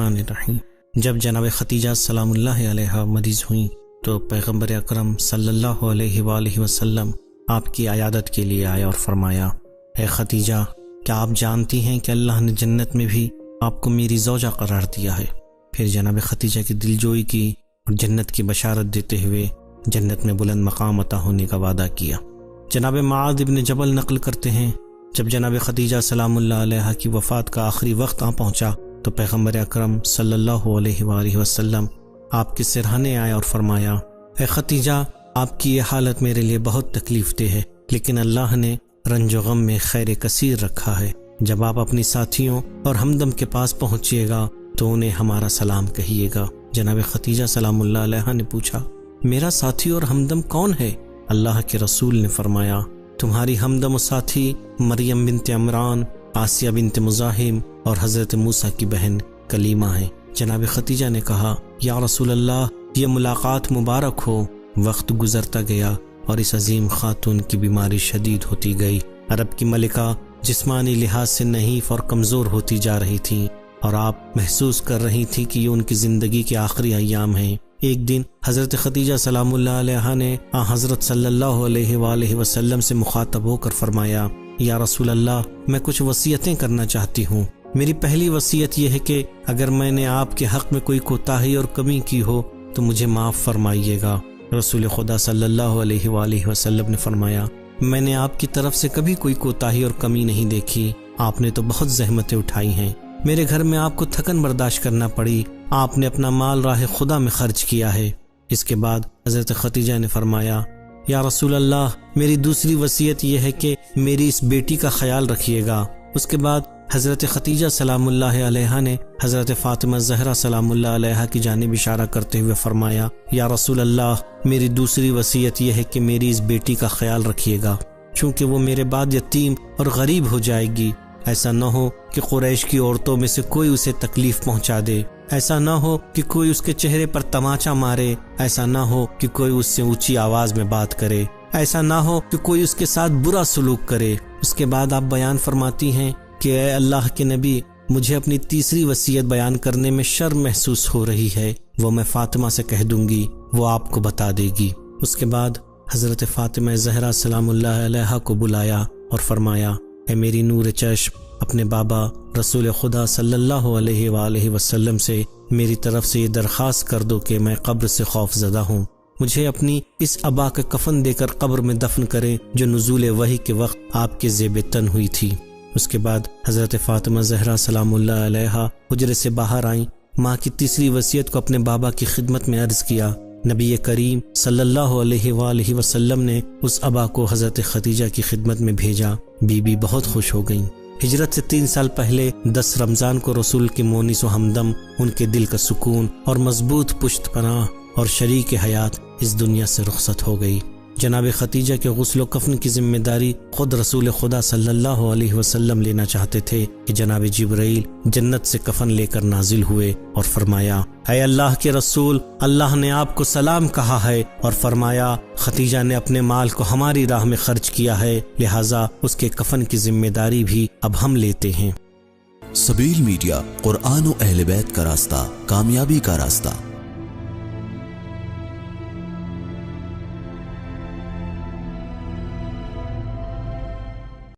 الرحمن الرحیم۔ جب جناب خدیجہ سلام اللہ علیہا مریض ہوئیں تو پیغمبر اکرم صلی اللہ علیہ وآلہ وسلم آپ کی عیادت کے لیے آئے اور فرمایا، اے خدیجہ، کیا آپ جانتی ہیں کہ اللہ نے جنت میں بھی آپ کو میری زوجہ قرار دیا ہے؟ پھر جناب خدیجہ کی دلجوئی کی اور جنت کی بشارت دیتے ہوئے جنت میں بلند مقام عطا ہونے کا وعدہ کیا۔ جناب معاذ بن جبل نقل کرتے ہیں، جب جناب خدیجہ سلام اللہ علیہا کی وفات کا آخری وقت آ پہنچا تو پیغمبر اکرم صلی اللہ علیہ وآلہ وسلم آپ کے سرہانے آئے اور فرمایا، اے خدیجہ، آپ کی یہ حالت میرے لیے بہت تکلیف دہ ہے، لیکن اللہ نے رنج و غم میں خیر کثیر رکھا ہے۔ جب آپ اپنی ساتھیوں اور ہمدم کے پاس پہنچیے گا تو انہیں ہمارا سلام کہیے گا۔ جناب خدیجہ سلام اللہ علیہا نے پوچھا، میرا ساتھی اور ہمدم کون ہے؟ اللہ کے رسول نے فرمایا، تمہاری ہمدم و ساتھی مریم بنت عمران، آسیہ بنت مزاحم اور حضرت موسیٰ کی بہن کلیمہ ہیں۔ جناب خدیجہ نے کہا، یا رسول اللہ، یہ ملاقات مبارک ہو۔ وقت گزرتا گیا اور اس عظیم خاتون کی بیماری شدید ہوتی گئی۔ عرب کی ملکہ جسمانی لحاظ سے نحیف اور کمزور ہوتی جا رہی تھیں اور آپ محسوس کر رہی تھی کہ یہ ان کی زندگی کے آخری ایام ہیں۔ ایک دن حضرت خدیجہ سلام اللہ علیہا نے حضرت صلی اللہ علیہ وآلہ وسلم سے مخاطب ہو کر فرمایا، یا رسول اللہ، میں کچھ وصیتیں کرنا چاہتی ہوں۔ میری پہلی وصیت یہ ہے کہ اگر میں نے آپ کے حق میں کوئی کوتاہی اور کمی کی ہو تو مجھے معاف فرمائیے گا۔ رسول خدا صلی اللہ علیہ وآلہ وسلم نے فرمایا، میں نے آپ کی طرف سے کبھی کوئی کوتاہی اور کمی نہیں دیکھی، آپ نے تو بہت زحمتیں اٹھائی ہیں، میرے گھر میں آپ کو تھکن برداشت کرنا پڑی، آپ نے اپنا مال راہ خدا میں خرچ کیا ہے۔ اس کے بعد حضرت خدیجہ نے فرمایا، یا رسول اللہ، میری دوسری وصیت یہ ہے کہ میری اس بیٹی کا خیال رکھیے گا۔ اس کے بعد حضرت خدیجہ سلام اللہ علیہا نے حضرت فاطمہ زہرا سلام اللہ علیہا کی جانب اشارہ کرتے ہوئے فرمایا، یا رسول اللہ، میری دوسری وصیت یہ ہے کہ میری اس بیٹی کا خیال رکھیے گا، چونکہ وہ میرے بعد یتیم اور غریب ہو جائے گی۔ ایسا نہ ہو کہ قریش کی عورتوں میں سے کوئی اسے تکلیف پہنچا دے، ایسا نہ ہو کہ کوئی اس کے چہرے پر تماچا مارے، ایسا نہ ہو کہ کوئی اس سے اونچی آواز میں بات کرے، ایسا نہ ہو کہ کوئی اس کے ساتھ برا سلوک کرے۔ اس کے بعد آپ بیان فرماتی ہیں کہ اے اللہ کے نبی، مجھے اپنی تیسری وصیت بیان کرنے میں شرم محسوس ہو رہی ہے، وہ میں فاطمہ سے کہہ دوں گی، وہ آپ کو بتا دے گی۔ اس کے بعد حضرت فاطمہ زہرا سلام اللہ علیہا کو بلایا اور فرمایا، اے میری نور چشم، اپنے بابا رسول خدا صلی اللہ علیہ وآلہ وسلم سے میری طرف سے یہ درخواست کر دو کہ میں قبر سے خوف زدہ ہوں، مجھے اپنی اس ابا کا کفن دے کر قبر میں دفن کریں جو نزول وحی کے وقت آپ کے زیب تن ہوئی تھی۔ اس کے بعد حضرت فاطمہ زہرا سلام اللہ علیہا حجرے سے باہر آئیں، ماں کی تیسری وصیت کو اپنے بابا کی خدمت میں عرض کیا۔ نبی کریم صلی اللہ علیہ وآلہ وسلم نے اس ابا کو حضرت خدیجہ کی خدمت میں بھیجا۔ بی بی بہت خوش ہو گئیں۔ ہجرت سے 3 سال پہلے 10 رمضان کو رسول کے مونس و ہمدم، ان کے دل کا سکون اور مضبوط پشت پناہ اور شریک حیات اس دنیا سے رخصت ہو گئی۔ جناب خدیجہ کے غسل و کفن کی ذمہ داری خود رسول خدا صلی اللہ علیہ وسلم لینا چاہتے تھے کہ جناب جبرائیل جنت سے کفن لے کر نازل ہوئے اور فرمایا، اے اللہ کے رسول، اللہ نے آپ کو سلام کہا ہے اور فرمایا، خدیجہ نے اپنے مال کو ہماری راہ میں خرچ کیا ہے، لہٰذا اس کے کفن کی ذمہ داری بھی اب ہم لیتے ہیں۔ سبیل میڈیا، قرآن و اہل بیت کا راستہ، کامیابی کا راستہ۔